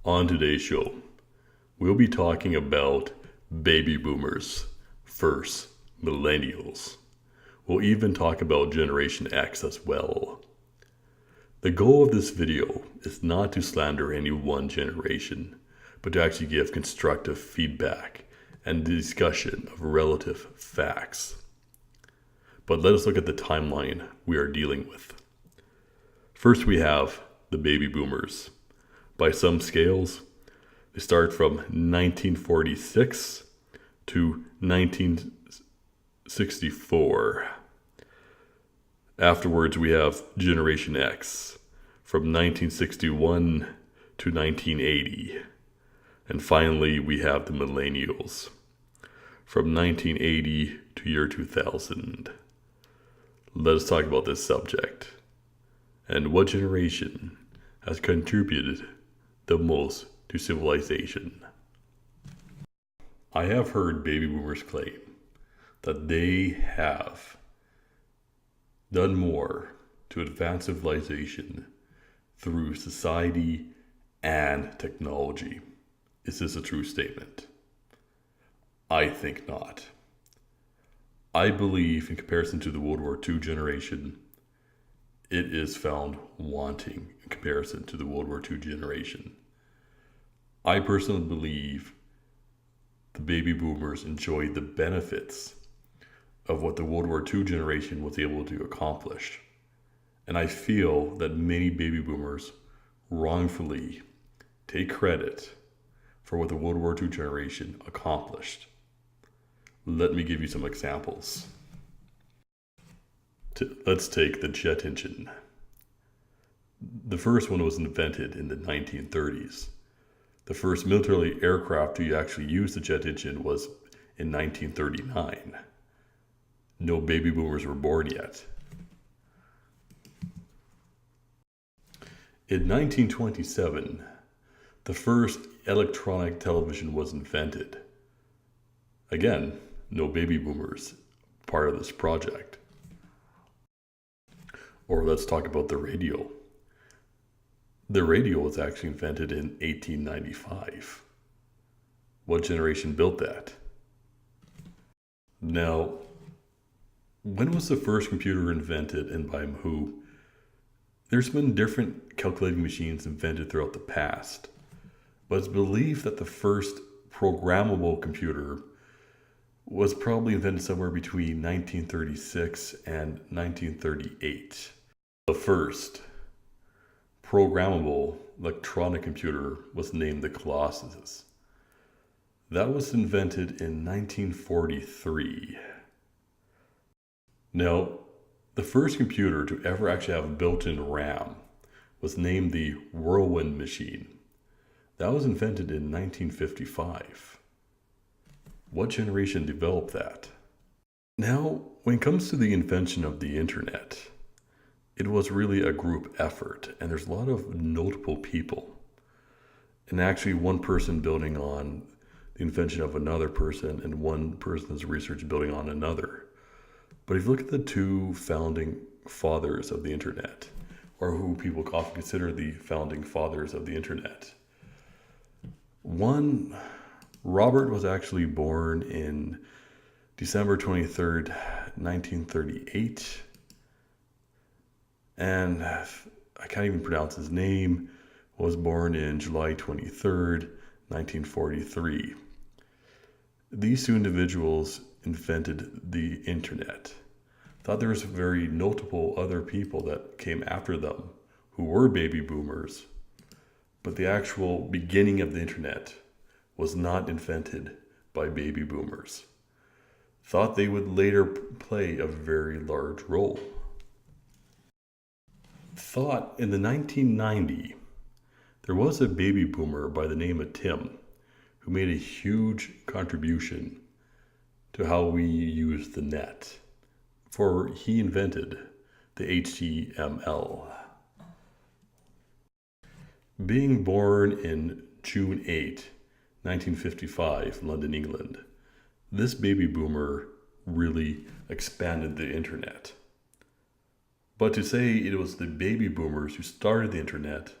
On today's show, we'll be talking about baby boomers, first, millennials. We'll even talk about Generation X as well. The goal of this video is not to slander any one generation, but to actually give constructive feedback and discussion of relative facts. But let us look at the timeline we are dealing with. First, we have the baby boomers. By some scales, they start from 1946 to 1964. Afterwards, we have Generation X from 1961 to 1980. And finally, we have the Millennials from 1980 to year 2000. Let us talk about this subject and what generation has contributed the most to civilization. I have heard baby boomers claim that they have done more to advance civilization through society and technology. Is this a true statement? I think not. I believe, in comparison to the World War II generation, it is found wanting in comparison to the World War II generation. I personally believe the baby boomers enjoyed the benefits of what the World War II generation was able to accomplish. And I feel that many baby boomers wrongfully take credit for what the World War II generation accomplished. Let me give you some examples. Let's take the jet engine. The first one was invented in the 1930s. The first military aircraft to actually use the jet engine was in 1939. No baby boomers were born yet. In 1927, the first electronic television was invented. Again, no baby boomers part of this project. Or let's talk about the radio. The radio was actually invented in 1895. What generation built that? Now, when was the first computer invented and by who? There's been different calculating machines invented throughout the past, but it's believed that the first programmable computer was probably invented somewhere between 1936 and 1938. The first programmable electronic computer was named the Colossus. That was invented in 1943. Now, the first computer to ever actually have built-in RAM was named the Whirlwind machine. That was invented in 1955. What generation developed that? Now, when it comes to the invention of the internet, it was really a group effort, and there's a lot of notable people. And actually one person building on the invention of another person and one person's research building on another. But if you look at the two founding fathers of the internet, or who people often consider the founding fathers of the internet, one, Robert, was actually born in December 23rd, 1938. And I can't even pronounce his name, was born in July 23rd, 1943. These two individuals invented the internet. Thought there was very notable other people that came after them who were baby boomers, but the actual beginning of the internet was not invented by baby boomers. Thought they would later play a very large role. Thought in the 1990s, there was a baby boomer by the name of Tim who made a huge contribution to how we use the net. For he invented the HTML. Being born in June 8, 1955, London, England, this baby boomer really expanded the internet. But to say it was the baby boomers who started the internet,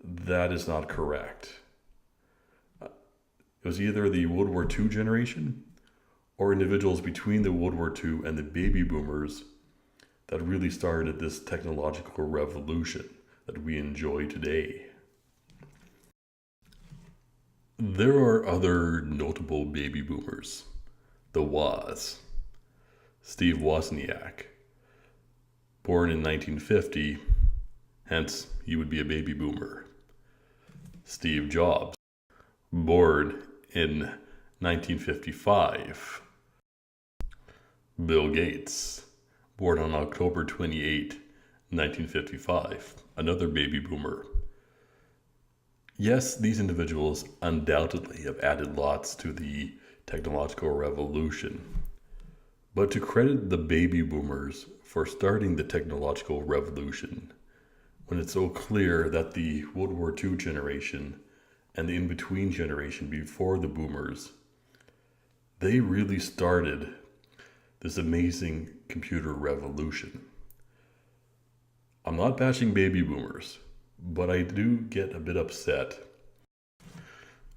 that is not correct. It was either the World War II generation or individuals between the World War II and the baby boomers that really started this technological revolution that we enjoy today. There are other notable baby boomers. The Woz. Steve Wozniak, born in 1950, hence he would be a baby boomer. Steve Jobs, born in 1955. Bill Gates, born on October 28, 1955, another baby boomer. Yes, these individuals undoubtedly have added lots to the technological revolution. But to credit the baby boomers for starting the technological revolution, when it's so clear that the World War II generation and the in-between generation before the boomers, they really started this amazing computer revolution. I'm not bashing baby boomers, but I do get a bit upset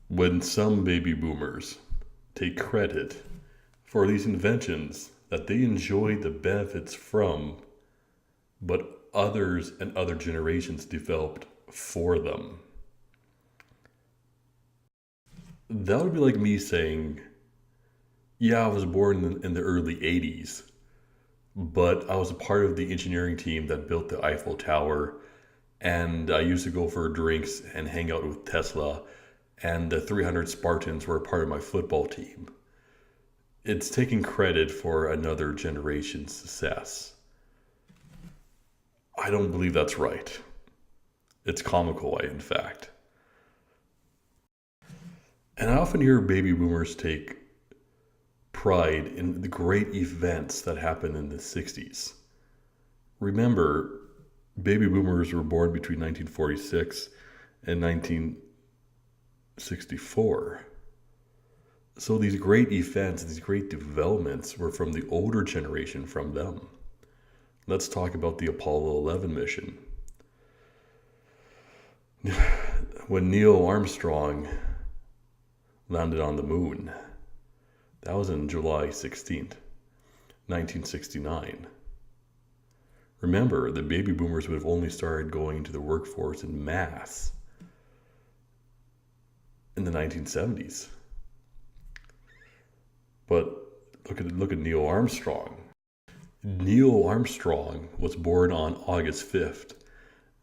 when some baby boomers take credit for these inventions that they enjoyed the benefits from, but others and other generations developed for them. That would be like me saying, yeah, I was born in the early 80s, but I was a part of the engineering team that built the Eiffel Tower, and I used to go for drinks and hang out with Tesla, and the 300 Spartans were a part of my football team. It's taking credit for another generation's success. I don't believe that's right. It's comical, in fact. And I often hear baby boomers take pride in the great events that happened in the 60s. Remember, baby boomers were born between 1946 and 1964. So these great events, these great developments were from the older generation from them. Let's talk about the Apollo 11 mission. When Neil Armstrong landed on the moon, that was on July 16th, 1969. Remember, the baby boomers would have only started going into the workforce in mass in the 1970s. But look at Neil Armstrong. Neil Armstrong was born on August 5th,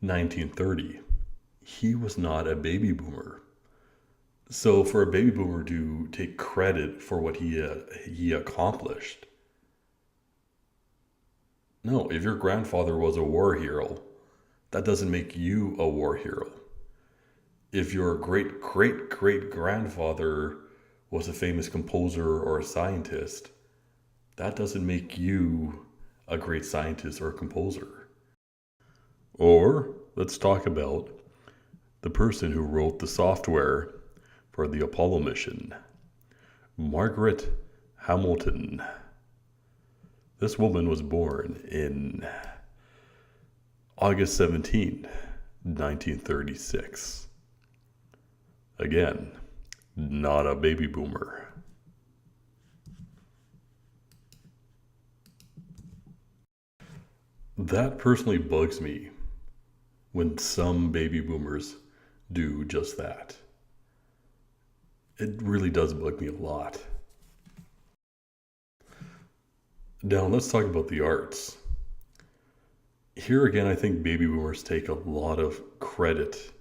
1930. He was not a baby boomer. So for a baby boomer to take credit for what he accomplished, no, if your grandfather was a war hero, that doesn't make you a war hero. If your great-great-great-grandfather was a famous composer or a scientist, that doesn't make you a great scientist or composer. Or let's talk about the person who wrote the software for the Apollo mission, Margaret Hamilton. This woman was born in August 17, 1936. Again, not a baby boomer. That personally bugs me when some baby boomers do just that. It really does bug me a lot. Now let's talk about the arts. Here again, I think baby boomers take a lot of credit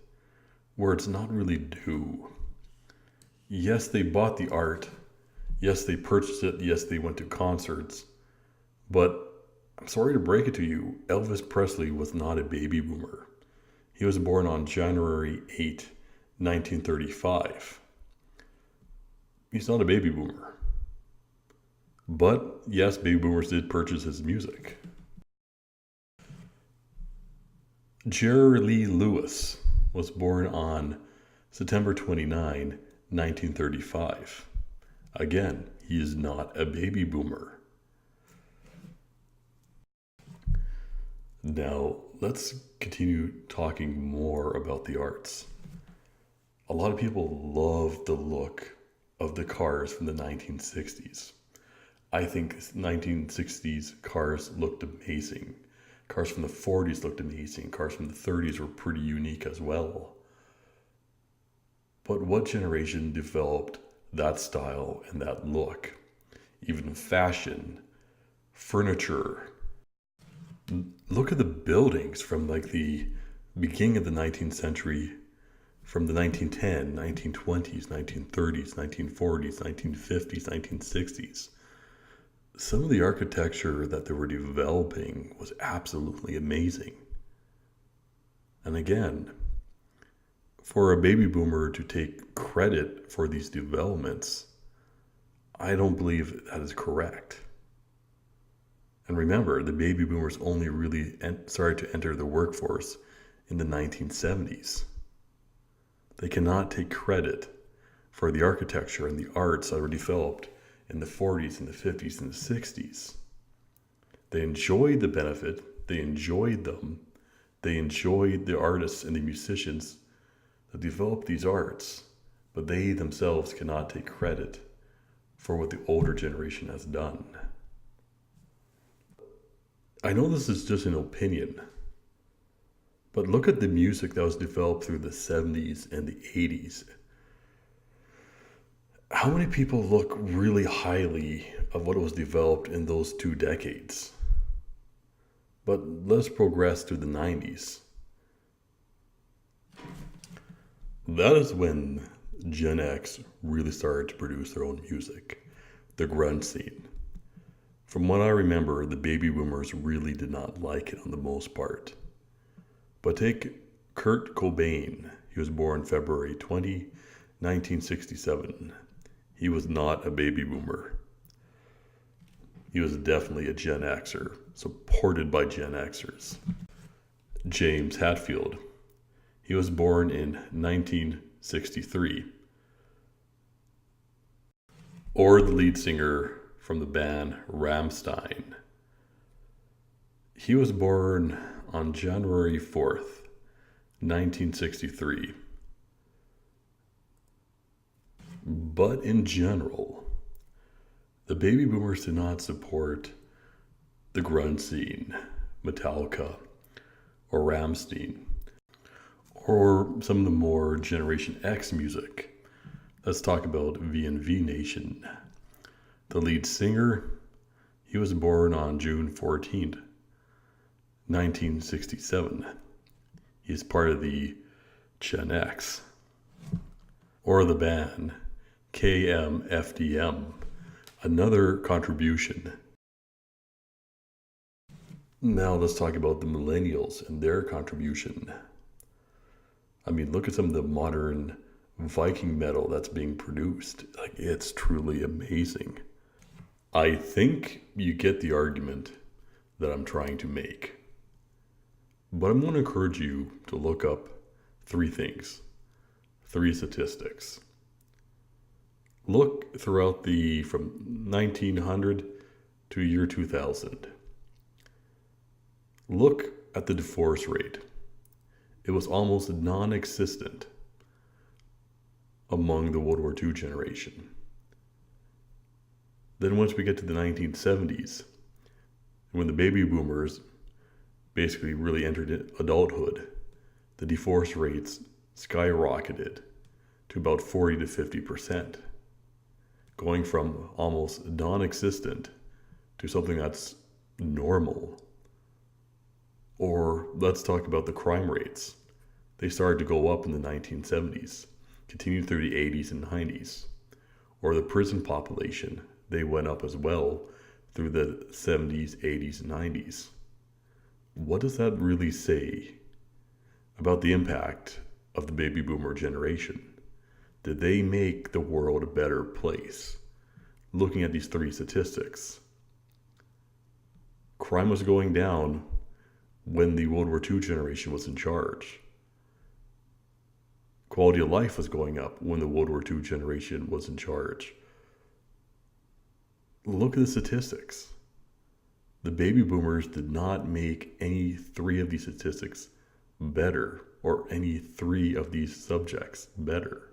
where it's not really due. Yes, they bought the art. Yes, they purchased it. Yes, they went to concerts. But I'm sorry to break it to you, Elvis Presley was not a baby boomer. He was born on January 8, 1935. He's not a baby boomer. But yes, baby boomers did purchase his music. Jerry Lee Lewis was born on September 29, 1935. Again, he is not a baby boomer. Now, let's continue talking more about the arts. A lot of people love the look of the cars from the 1960s. I think 1960s cars looked amazing. Cars from the 40s looked amazing. Cars from the 30s were pretty unique as well. But what generation developed that style and that look? Even fashion, furniture. Look at the buildings from like the beginning of the 19th century, from the 1910s, 1920s, 1930s, 1940s, 1950s, 1960s. Some of the architecture that they were developing was absolutely amazing. And again, for a baby boomer to take credit for these developments, I don't believe that is correct. And remember, the baby boomers only really started to enter the workforce in the 1970s. They cannot take credit for the architecture and the arts that were developed in the 40s and the 50s and the 60s. They enjoyed the benefit, they enjoyed them, they enjoyed the artists and the musicians that developed these arts, but they themselves cannot take credit for what the older generation has done. I know this is just an opinion, but look at the music that was developed through the 70s and the 80s. How many people look really highly of what was developed in those 2 decades? But let's progress to the 90s. That is when Gen X really started to produce their own music, the grunge scene. From what I remember, the baby boomers really did not like it on the most part. But take Kurt Cobain. He was born February 20, 1967. He was not a baby boomer. He was definitely a Gen Xer, supported by Gen Xers. James Hetfield. He was born in 1963. Or the lead singer from the band Rammstein. He was born on January 4th, 1963. But in general, the baby boomers did not support the grunge scene, Metallica, or Rammstein, or some of the more Generation X music. Let's talk about V&V Nation. The lead singer, he was born on June 14th, 1967. He is part of the Gen X. Or the band KMFDM, another contribution. Now let's talk about the Millennials and their contribution. I mean, look at some of the modern Viking metal that's being produced. Like, it's truly amazing. I think you get the argument that I'm trying to make. But I'm going to encourage you to look up 3 things, 3 statistics. Look throughout from 1900 to year 2000. Look at the divorce rate. It was almost non-existent among the World War II generation. Then once we get to the 1970s, when the baby boomers basically really entered adulthood, the divorce rates skyrocketed to about 40 to 50%, going from almost non-existent to something that's normal. Or let's talk about the crime rates. They started to go up in the 1970s, continued through the 80s and 90s. Or the prison population, they went up as well through the 70s, 80s, and 90s. What does that really say about the impact of the baby boomer generation? Did they make the world a better place? Looking at these 3 statistics. Crime was going down when the World War II generation was in charge. Quality of life was going up when the World War II generation was in charge. Look at the statistics. The baby boomers did not make any three of these statistics better or any three of these subjects better.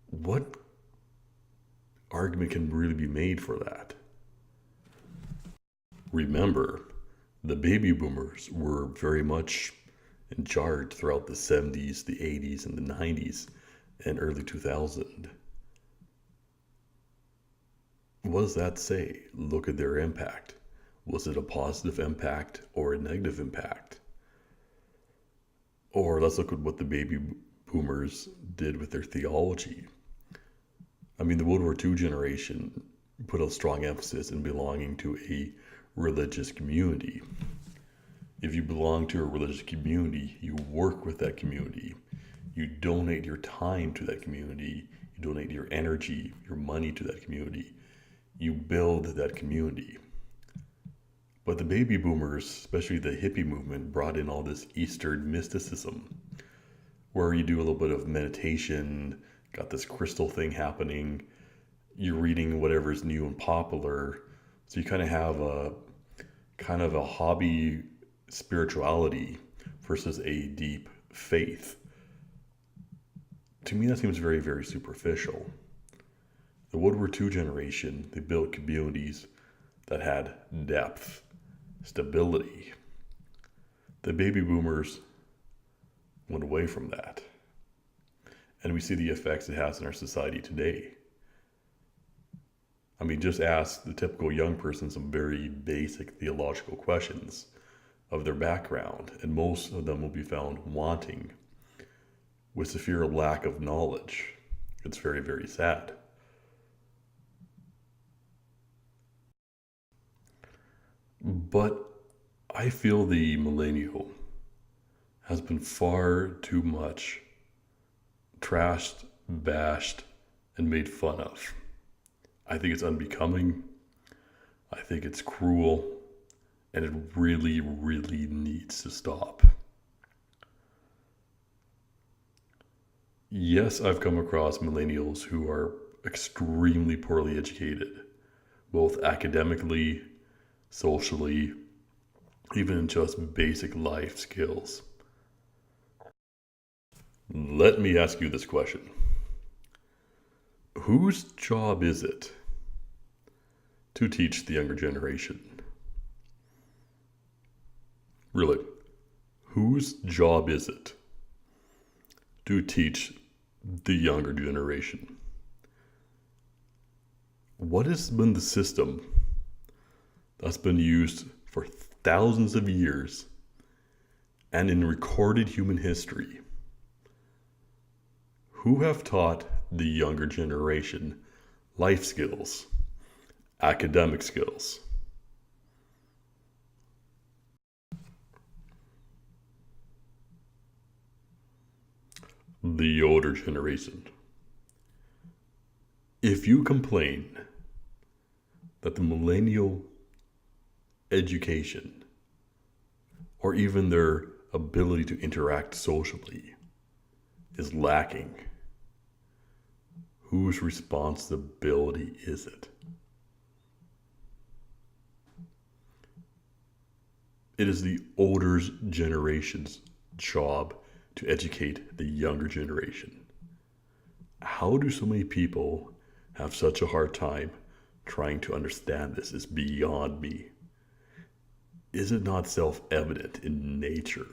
What argument can really be made for that? Remember, the baby boomers were very much in charge throughout the 70s, the 80s, and the 90s, and early 2000. What does that say? Look at their impact. Was it a positive impact or a negative impact? Or let's look at what the baby boomers did with their theology. I mean, the World War II generation put a strong emphasis in belonging to a religious community. If you belong to a religious community, you work with that community. You donate your time to that community. You donate your energy, your money to that community. You build that community. But the baby boomers, especially the hippie movement, brought in all this Eastern mysticism, where you do a little bit of meditation, got this crystal thing happening, you're reading whatever's new and popular. So you kind of a hobby spirituality versus a deep faith. To me, that seems very, very superficial. The World War II generation, they built communities that had depth, stability. The baby boomers went away from that. And we see the effects it has in our society today. I mean, just ask the typical young person some very basic theological questions of their background, and most of them will be found wanting, with severe lack of knowledge. It's very, very sad. But I feel the millennial has been far too much trashed, bashed, and made fun of. I think it's unbecoming. I think it's cruel. And it really, really needs to stop. Yes, I've come across millennials who are extremely poorly educated, both academically, socially, even in just basic life skills. Let me ask you this question. Whose job is it to teach the younger generation? Really, whose job is it to teach the younger generation? What has been the system that's been used for thousands of years and in recorded human history? Who have taught the younger generation life skills, academic skills? The older generation. If you complain that the millennial education or even their ability to interact socially is lacking, whose responsibility is it? It is the older generation's job to educate the younger generation. How do so many people have such a hard time trying to understand this? Is beyond me. Is it not self-evident in nature?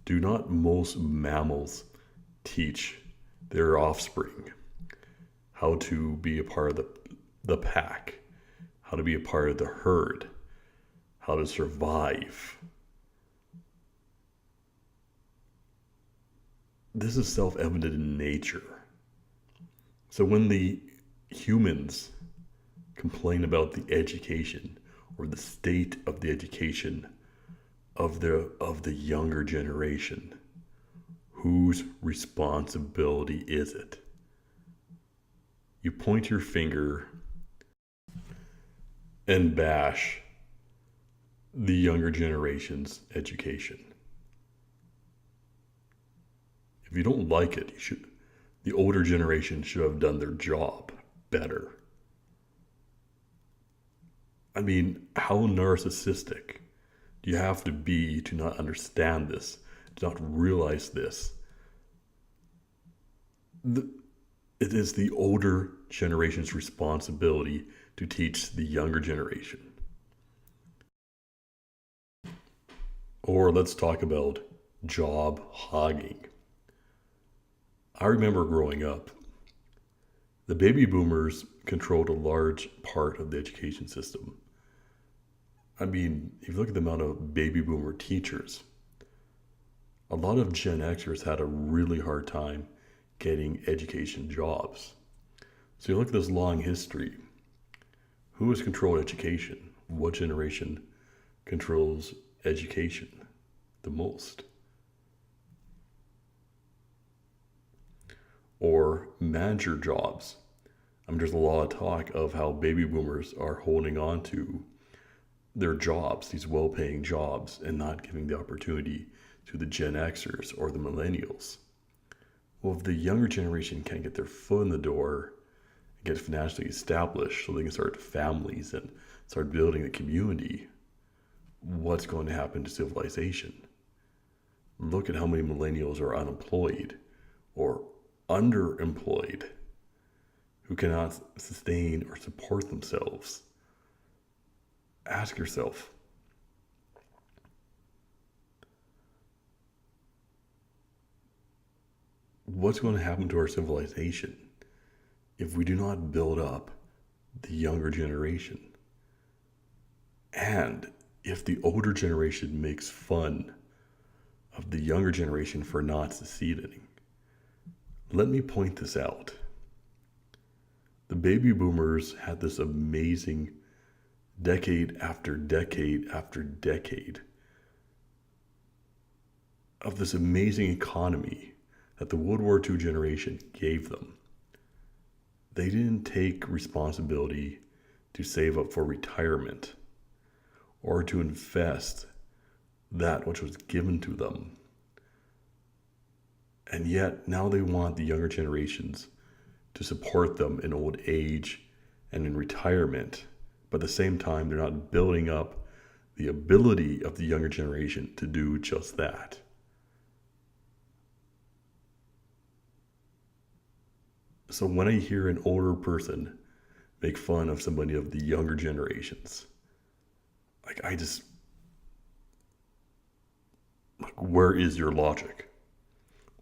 Do not most mammals teach their offspring how to be a part of the pack, how to be a part of the herd, how to survive? This is self-evident in nature. So when the humans complain about the education or the state of the education of the younger generation, whose responsibility is it? You point your finger and bash the younger generation's education. If you don't like it, the older generation should have done their job better. I mean, how narcissistic do you have to be to not understand this, to not realize this? The, it is the older generation's responsibility to teach the younger generation. Or let's talk about job hogging. I remember growing up, the baby boomers controlled a large part of the education system. I mean, if you look at the amount of baby boomer teachers, a lot of Gen Xers had a really hard time getting education jobs. So you look at this long history. Who has controlled education? What generation controls education the most? Or manager jobs. I mean, there's a lot of talk of how baby boomers are holding on to their jobs, these well paying jobs, and not giving the opportunity to the Gen Xers or the Millennials. Well, if the younger generation can't get their foot in the door and get financially established so they can start families and start building a community, what's going to happen to civilization? Look at how many millennials are unemployed or underemployed who cannot sustain or support themselves. Ask yourself, what's going to happen to our civilization if we do not build up the younger generation? And if the older generation makes fun of the younger generation for not succeeding. Let me point this out. The baby boomers had this amazing decade after decade after decade of this amazing economy that the World War II generation gave them. They didn't take responsibility to save up for retirement or to invest that which was given to them. And yet now they want the younger generations to support them in old age and in retirement. But at the same time, they're not building up the ability of the younger generation to do just that. So when I hear an older person make fun of somebody of the younger generations, where is your logic?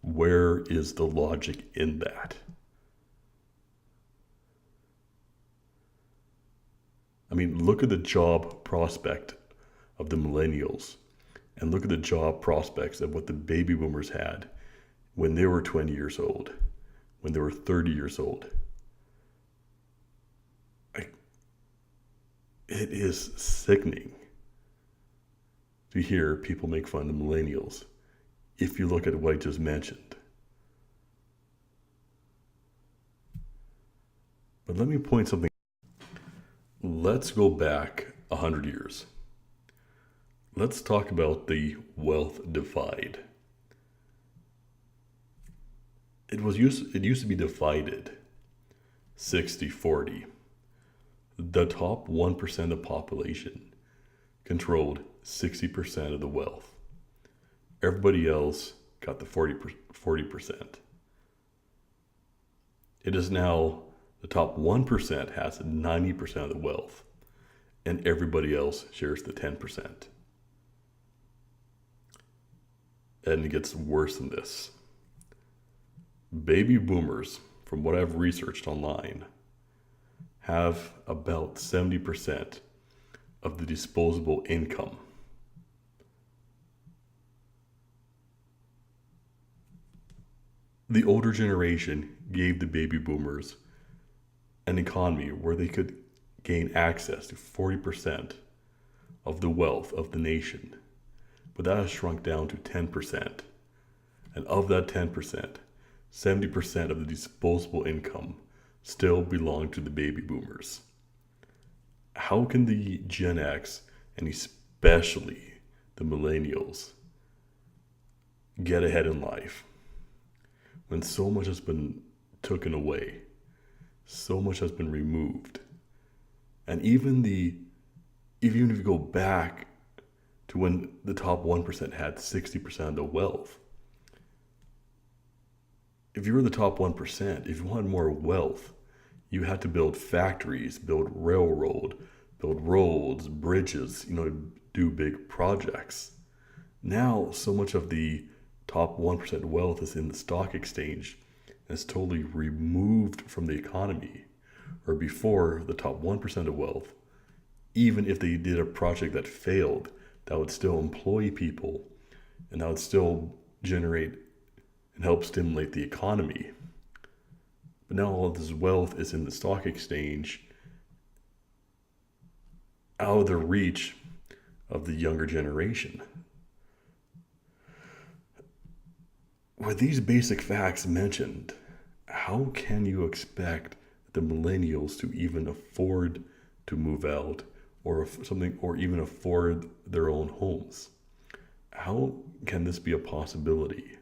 Where is the logic in that? I mean, look at the job prospect of the millennials and look at the job prospects of what the baby boomers had when they were 20 years old, when they were 30 years old. It is sickening to hear people make fun of millennials if you look at what I just mentioned. But let me point something. Let's go back 100 years. Let's talk about the wealth divide. It used to be divided 60-40. The top 1% of the population controlled 60% of the wealth. Everybody else got the 40%. It is now the top 1% has 90% of the wealth, and everybody else shares the 10%. And it gets worse than this. Baby boomers, from what I've researched online, have about 70% of the disposable income. The older generation gave the baby boomers an economy where they could gain access to 40% of the wealth of the nation. But that has shrunk down to 10%. And of that 10%, 70% of the disposable income still belong to the baby boomers. How can the Gen X, and especially the millennials, get ahead in life when so much has been taken away, so much has been removed, and even the Even if you go back to when the top 1% had 60% of the wealth, if you were the top 1%, if you wanted more wealth, you had to build factories, build railroad, build roads, bridges, do big projects. Now, so much of the top 1% wealth is in the stock exchange and it's totally removed from the economy. Or before, the top 1% of wealth, even if they did a project that failed, that would still employ people and that would still generate and help stimulate the economy. But now all of this wealth is in the stock exchange, out of the reach of the younger generation. With these basic facts mentioned, how can you expect the millennials to even afford to move out or even afford their own homes? How can this be a possibility?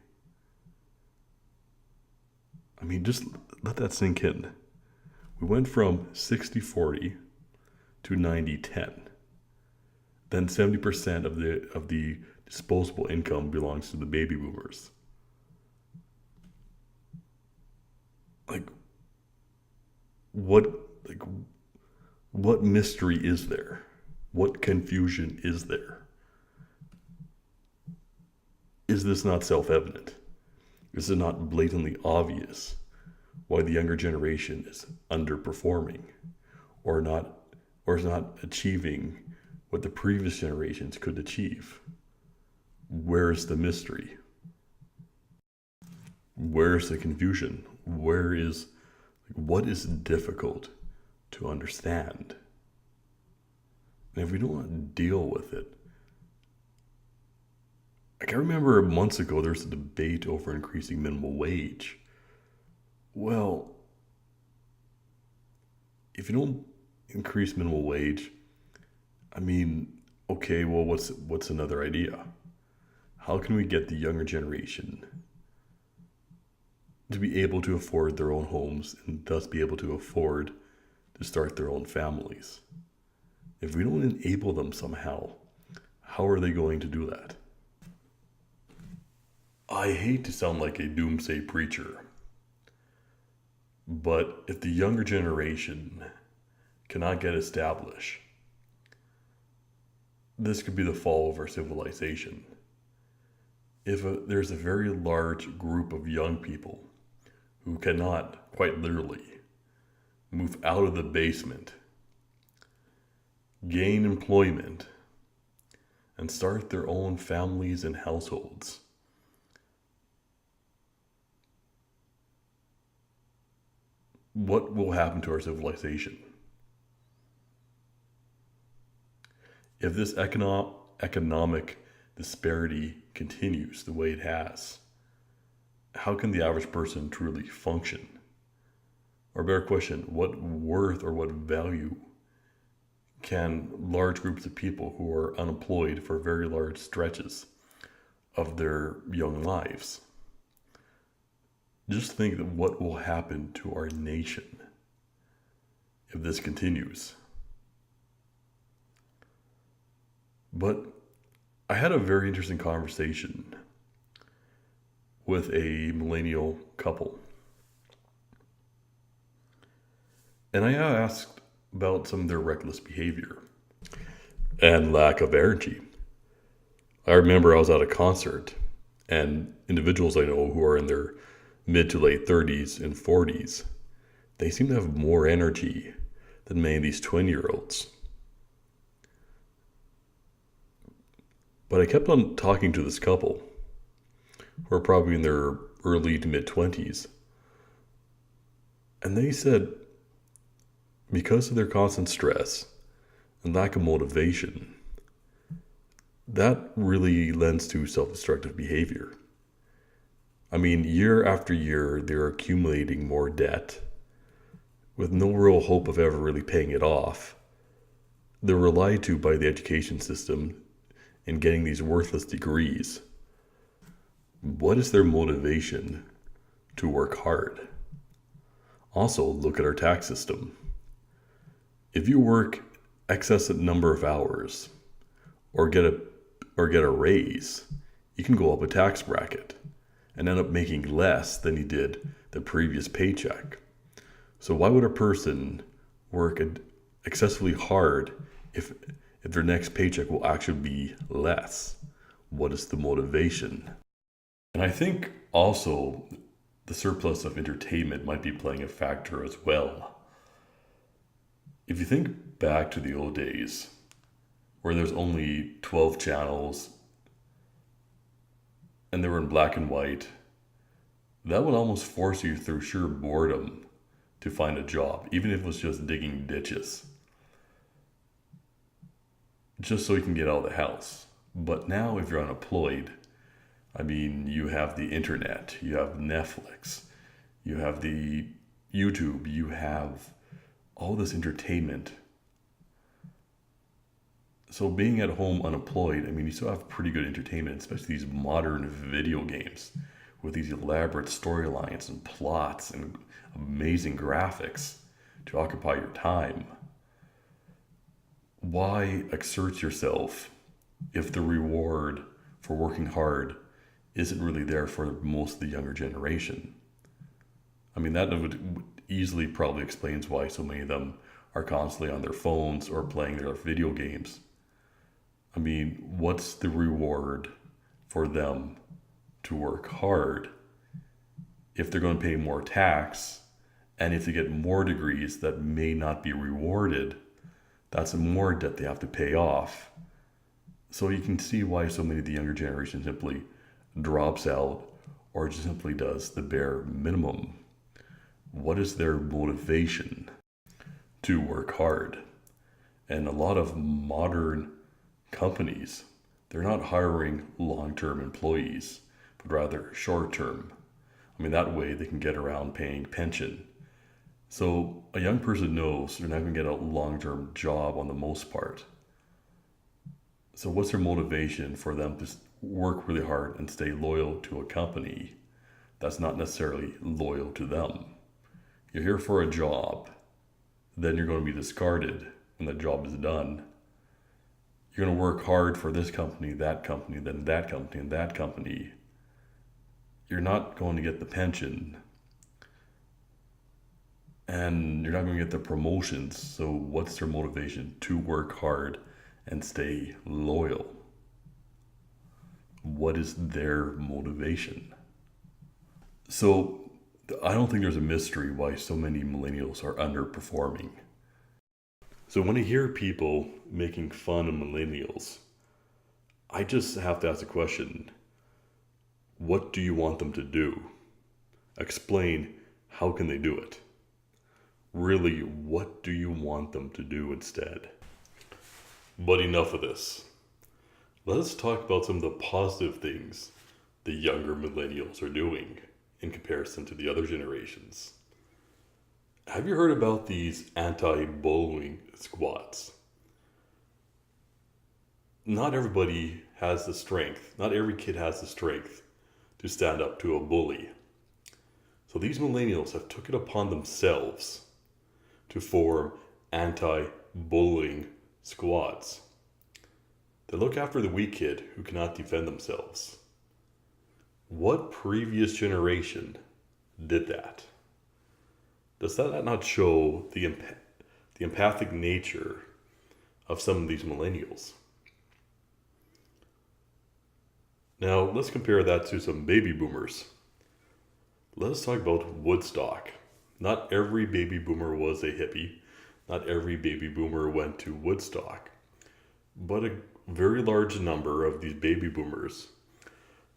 I mean, just let that sink in. We went from 60-40 to 90-10. Then 70% of the disposable income belongs to the baby boomers. What mystery is there? What confusion is there? Is this not self-evident? Is it not blatantly obvious why the younger generation is underperforming or is not achieving what the previous generations could achieve? Where's the mystery? Where's the confusion? What is difficult to understand? And if we don't deal with it, I remember months ago there was a debate over increasing minimum wage. Well, if you don't increase minimum wage, I mean, okay, well, what's another idea? How can we get the younger generation to be able to afford their own homes and thus be able to afford to start their own families? If we don't enable them somehow, how are they going to do that? I hate to sound like a doomsday preacher, but if the younger generation cannot get established, this could be the fall of our civilization. If there's a very large group of young people who cannot, quite literally, move out of the basement, gain employment, and start their own families and households, what will happen to our civilization? If this economic disparity continues the way it has, how can the average person truly function? Or better question, what worth or what value can large groups of people who are unemployed for very large stretches of their young lives? Just think that what will happen to our nation if this continues. But I had a very interesting conversation with a millennial couple. And I asked about some of their reckless behavior and lack of energy. I remember I was at a concert and individuals I know who are in their mid to late 30s and 40s, they seem to have more energy than many of these 20-year-olds. But I kept on talking to this couple who are probably in their early to mid 20s. And they said because of their constant stress and lack of motivation, that really lends to self-destructive behavior. I mean, year after year, they're accumulating more debt with no real hope of ever really paying it off. They're relied to by the education system in getting these worthless degrees. What is their motivation to work hard? Also, look at our tax system. If you work excess number of hours or get a raise, you can go up a tax bracket and end up making less than you did the previous paycheck. So why would a person work excessively hard if their next paycheck will actually be less? What is the motivation? And I think also the surplus of entertainment might be playing a factor as well. If you think back to the old days where there's only 12 channels and they were in black and white, that would almost force you through sheer boredom to find a job, even if it was just digging ditches, just so you can get out of the house. But now if you're unemployed, I mean, you have the internet, you have Netflix, you have the YouTube, you have all this entertainment. So being at home unemployed, I mean, you still have pretty good entertainment, especially these modern video games with these elaborate storylines and plots and amazing graphics to occupy your time. Why exert yourself if the reward for working hard isn't really there for most of the younger generation? I mean, that would easily probably explains why so many of them are constantly on their phones or playing their video games. I mean, what's the reward for them to work hard if they're going to pay more tax, and if they get more degrees that may not be rewarded? That's more debt they have to pay off. So you can see why so many of the younger generation simply drops out or just simply does the bare minimum. What is their motivation to work hard? And a lot of modern companies, they're not hiring long-term employees, but rather short-term. I mean, that way they can get around paying pension. So a young person knows they're not going to get a long-term job on the most part. So what's their motivation for them to work really hard and stay loyal to a company that's not necessarily loyal to them? You're here for a job, then you're going to be discarded when that job is done. You're going to work hard for this company, then that company, and that company. You're not going to get the pension, and you're not going to get the promotions. So what's their motivation to work hard and stay loyal? What is their motivation? So I don't think there's a mystery why so many millennials are underperforming. So when I hear people making fun of millennials, I just have to ask the question, what do you want them to do? Explain, how can they do it? Really, what do you want them to do instead? But enough of this. Let's talk about some of the positive things the younger millennials are doing in comparison to the other generations. Have you heard about these anti-bullying squads? Not everybody has the strength, not every kid has the strength to stand up to a bully. So these millennials have took it upon themselves to form anti-bullying squads. They look after the weak kid who cannot defend themselves. What previous generation did that? Does that not show the empathic nature of some of these millennials? Now, let's compare that to some baby boomers. Let's talk about Woodstock. Not every baby boomer was a hippie. Not every baby boomer went to Woodstock. But a very large number of these baby boomers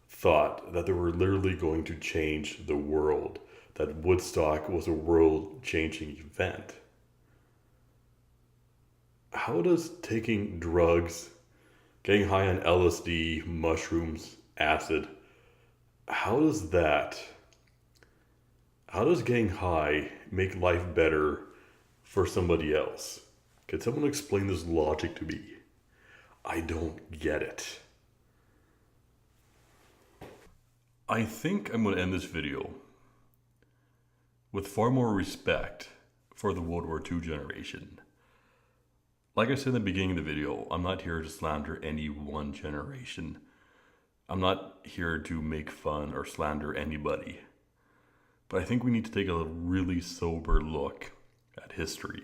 thought that they were literally going to change the world, that Woodstock was a world-changing event. How does taking drugs, getting high on LSD, mushrooms, acid, how does getting high make life better for somebody else? Can someone explain this logic to me? I don't get it. I think I'm going to end this video with far more respect for the World War II generation. Like I said in the beginning of the video, I'm not here to slander any one generation. I'm not here to make fun or slander anybody. But I think we need to take a really sober look at history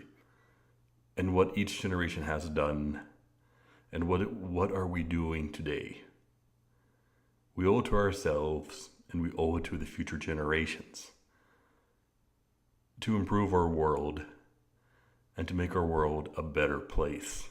and what each generation has done and what are we doing today. We owe it to ourselves and we owe it to the future generations to improve our world and to make our world a better place.